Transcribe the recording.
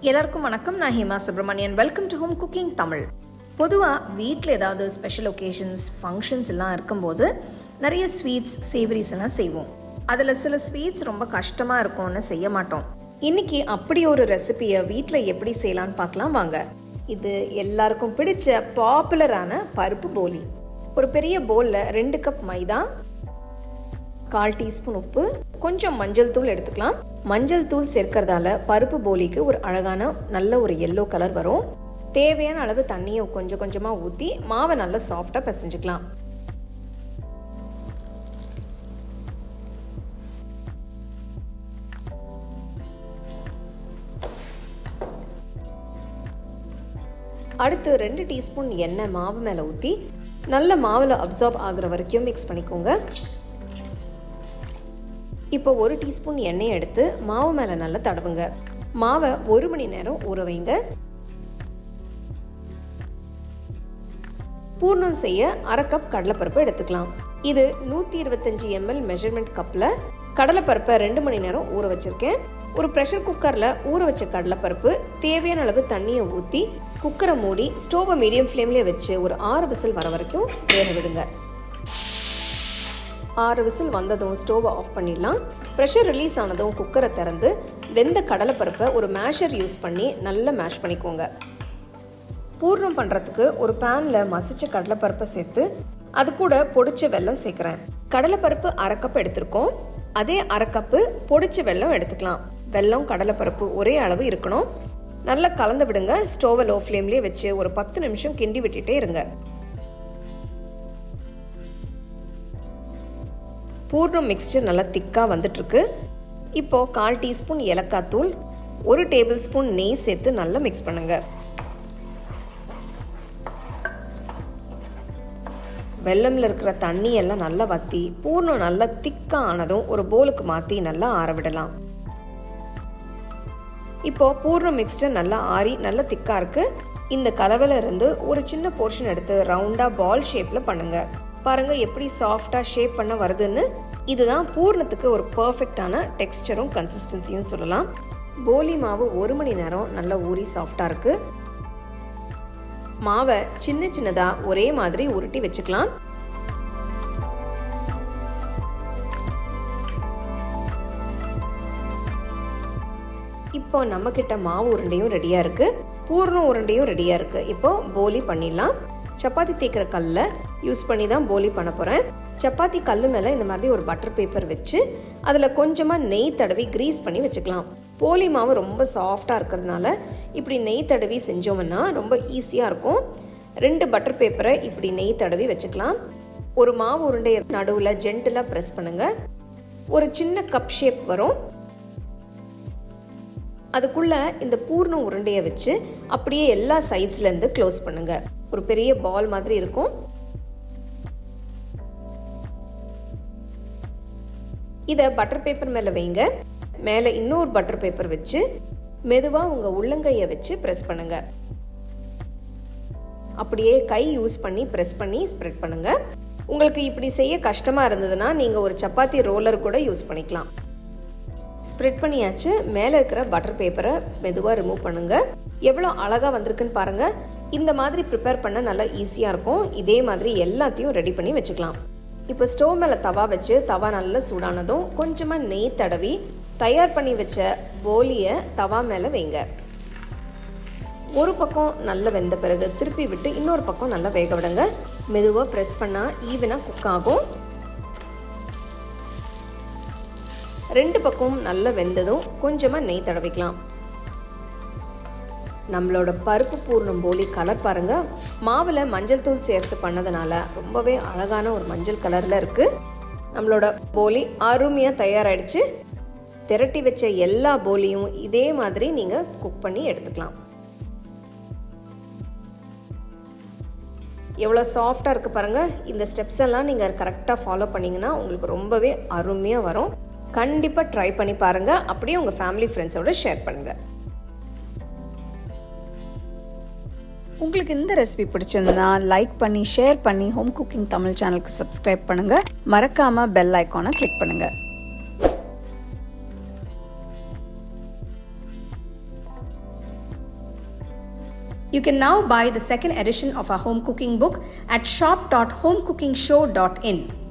எல்லாருக்கும் வணக்கம். நான் Hema Subramanian. Welcome to home cooking Tamil. பொதுவாக வீட்டில் ஏதாவது ஸ்பெஷல் ஒகேஷன்ஸ் ஃபங்க்ஷன்ஸ் எல்லாம் இருக்கும்போது நிறைய ஸ்வீட்ஸ் சேவரிஸ் எல்லாம் செய்வோம். அதில் சில ஸ்வீட்ஸ் ரொம்ப கஷ்டமாக இருக்கும்னு செய்ய மாட்டோம். இன்னைக்கு அப்படி ஒரு ரெசிபியை வீட்டில் எப்படி செய்யலான்னு பார்க்கலாம் வாங்க. இது எல்லாருக்கும் பிடிச்ச பாப்புலரான பருப்பு போலி. ஒரு பெரிய பவுலில் 2 கப் மைதா, 1/4 டீஸ்பூன் உப்பு, கொஞ்சம் மஞ்சள் தூள் எடுத்துக்கலாம். மஞ்சள் தூள் சேர்க்கறதால பருப்பு போலிக்கு ஒரு அழகான நல்ல ஒரு எல்லோ கலர் வரும். தேவையான அளவு தண்ணியை கொஞ்சம் கொஞ்சமாக ஊற்றி மாவை நல்லா சாஃப்டாக பிசைஞ்சுக்கலாம். அடுத்து 2 டீஸ்பூன் எண்ணெய் மாவு மேலே ஊற்றி நல்ல மாவில் அப்சார்ப் ஆகுற வரைக்கும் மிக்ஸ் பண்ணிக்கோங்க. இப்போ 1 டீஸ்பூன் எண்ணெய் எடுத்து மாவு மேலே நல்லா தடவுங்க. மாவை 1 மணி நேரம் ஊற வைங்க. பூர்ணம் செய்ய 1/2 கப் கடலைப்பருப்பு எடுத்துக்கலாம். இது 125 ml மெஷர்மெண்ட் கப்பில் கடலைப்பருப்பை 2 மணி நேரம் ஊற வச்சுருக்கேன். ஒரு ப்ரெஷர் குக்கரில் ஊற வச்ச கடலைப்பருப்பு தேவையான அளவு தண்ணியை ஊற்றி குக்கரை மூடி ஸ்டோவை மீடியம் ஃப்ளேம்லேயே வச்சு ஒரு 6 விசில் வர வரைக்கும் வேக விடுங்க. 6 விசில் வந்ததும் ஸ்டோவை ஆஃப் பண்ணிடலாம். ப்ரெஷர் ரிலீஸ் ஆனதும் குக்கரை திறந்து வெந்த கடலைப்பருப்பை ஒரு மேஷர் யூஸ் பண்ணி நல்லா மேஷ் பண்ணிக்கோங்க. பூர்ணம் பண்ணுறதுக்கு ஒரு பேனில் மசிச்ச கடலைப்பருப்பை சேர்த்து அது கூட பொடிச்ச வெல்லம் சேர்க்குறேன். கடலைப்பருப்பு 1/2 கப் எடுத்திருக்கோம். அதே 1/2 கப்பு பொடிச்ச வெல்லம் எடுத்துக்கலாம். வெல்லம் கடலைப்பருப்பு ஒரே அளவு இருக்கணும். நல்லா கலந்து விடுங்க. ஸ்டோவை லோ ஃப்ளேம்லேயே வச்சு ஒரு 10 நிமிஷம் கிண்டி விட்டுட்டே இருங்க. பூர்ணம் மிக்ஸ்சர் நல்லா திக்காக வந்துட்டுருக்கு. இப்போது 1/4 டீஸ்பூன் ஏலக்காய் தூள், 1 டேபிள் ஸ்பூன் நெய் சேர்த்து நல்லா மிக்ஸ் பண்ணுங்க. வெல்லமில் இருக்கிற தண்ணி எல்லாம் நல்லா வற்றி பூர்ணம் நல்லா திக்காக ஆனதும் ஒரு பவுலுக்கு மாற்றி நல்லா ஆற விடலாம். இப்போது பூர்ணம் மிக்ஸ்சர் நல்லா ஆறி நல்லா திக்காக இருக்குது. இந்த கலவையில் இருந்து ஒரு சின்ன போர்ஷன் எடுத்து ரவுண்டாக பால் ஷேப்பில் பண்ணுங்கள். பாருங்கள் எப்படி சாஃப்டாக ஷேப் பண்ண வருதுன்னு. இதுதான் பூர்ணத்துக்கு ஒரு பர்ஃபெக்டான டெக்ஸ்டரும் கன்சிஸ்டன்சியும் சொல்லலாம். போலி மாவு 1 மணி நேரம் நல்லா ஊறி சாஃப்டாக இருக்குது. மாவை சின்ன சின்னதாக ஒரே மாதிரி உருட்டி வச்சுக்கலாம். இப்போ நம்மக்கிட்ட மாவு உருண்டையும் ரெடியாக இருக்குது, பூர்ணம் உருண்டையும் ரெடியாக இருக்குது. இப்போ போலி பண்ணிடலாம். சப்பாத்தி தேய்க்கிற கல்லை யூஸ் பண்ணி தான் போலி பண்ண போகிறேன். சப்பாத்தி கல் மேலே இந்த மாதிரி ஒரு பட்டர் பேப்பர் வச்சு அதில் கொஞ்சமாக நெய் தடவி க்ரீஸ் பண்ணி வச்சுக்கலாம். போலி மாவு ரொம்ப சாஃப்டாக இருக்கிறதுனால இப்படி நெய் தடவி செஞ்சோம்னா ரொம்ப ஈஸியாக இருக்கும். 2 பட்டர் பேப்பரை இப்படி நெய் தடவி வச்சுக்கலாம். ஒரு மாவு உருண்டையை நடுவில் ஜென்டிலாக ப்ரெஸ் பண்ணுங்கள். ஒரு சின்ன கப் ஷேப் வரும். அதுக்குள்ளே இந்த பூர்ண உருண்டையை வச்சு அப்படியே எல்லா சைட்ஸ்லேருந்து க்ளோஸ் பண்ணுங்கள். ஒரு பெரிய பால் மாதிரி இருக்கும். இதை பட்டர் பேப்பர் மேலே வைங்க. மேலே இன்னொரு பட்டர் பேப்பர் வச்சு மெதுவாக உங்கள் உள்ளங்கையை வச்சு ப்ரெஸ் பண்ணுங்கள். அப்படியே கை யூஸ் பண்ணி ப்ரெஸ் பண்ணி ஸ்ப்ரெட் பண்ணுங்கள். உங்களுக்கு இப்படி செய்ய கஷ்டமாக இருந்ததுன்னா நீங்கள் ஒரு சப்பாத்தி ரோலர் கூட யூஸ் பண்ணிக்கலாம். ஸ்ப்ரெட் பண்ணியாச்சு. மேலே இருக்கிற பட்டர் பேப்பரை மெதுவாக ரிமூவ் பண்ணுங்கள். எவ்வளோ அழகாக வந்திருக்குன்னு பாருங்கள். இந்த மாதிரி ப்ரிப்பேர் பண்ண நல்லா ஈஸியாக இருக்கும். இதே மாதிரி எல்லாத்தையும் ரெடி பண்ணி வச்சுக்கலாம். இப்போ ஸ்டவ் மேலே தவா வச்சு தவா நல்லா சூடானதும் கொஞ்சமாக நெய் தடவி தயார் பண்ணி வச்ச போலியை தவா மேலே வைங்க. ஒரு பக்கம் நல்லா வெந்த பிறகு திருப்பி விட்டு இன்னொரு பக்கம் நல்லா வேக விடுங்க. மெதுவாக ப்ரெஸ் பண்ணால் ஈவனாக குக் ஆகும். 2 பக்கமும் நல்லா வெந்ததும் கொஞ்சமாக நெய் தடவிக்கலாம். நம்மளோட பருப்பு பூர்ணம் போலி கலர் பாருங்கள். மாவில் மஞ்சள் தூள் சேர்த்து பண்ணதுனால ரொம்பவே அழகான ஒரு மஞ்சள் கலரில் இருக்குது. நம்மளோட போலி அருமையாக தயாராகிடுச்சு. திரட்டி வச்ச எல்லா போலியும் இதே மாதிரி நீங்கள் குக் பண்ணி எடுத்துக்கலாம். எவ்வளோ சாஃப்டாக இருக்குது பாருங்கள். இந்த ஸ்டெப்ஸ் எல்லாம் நீங்கள் கரெக்டாக ஃபாலோ பண்ணிங்கன்னா உங்களுக்கு ரொம்பவே அருமையாக வரும். கண்டிப்பாக ட்ரை பண்ணி பாருங்கள். அப்படியே உங்கள் ஃபேமிலி ஃப்ரெண்ட்ஸோடு ஷேர் பண்ணுங்கள். உங்களுக்கு இந்த ரெசிபி பிடிச்சிருந்தா லைக் பண்ணி ஷேர் பண்ணி ஹோம் குக்கிங் தமிழ் சேனலுக்கு சப்ஸ்கிரைப் பண்ணுங்கள். மறக்காமல் பெல் ஐக்கானை கிளிக் பண்ணுங்கள். You can now buy the second edition of our home cooking book at shop.homecookingshow.in.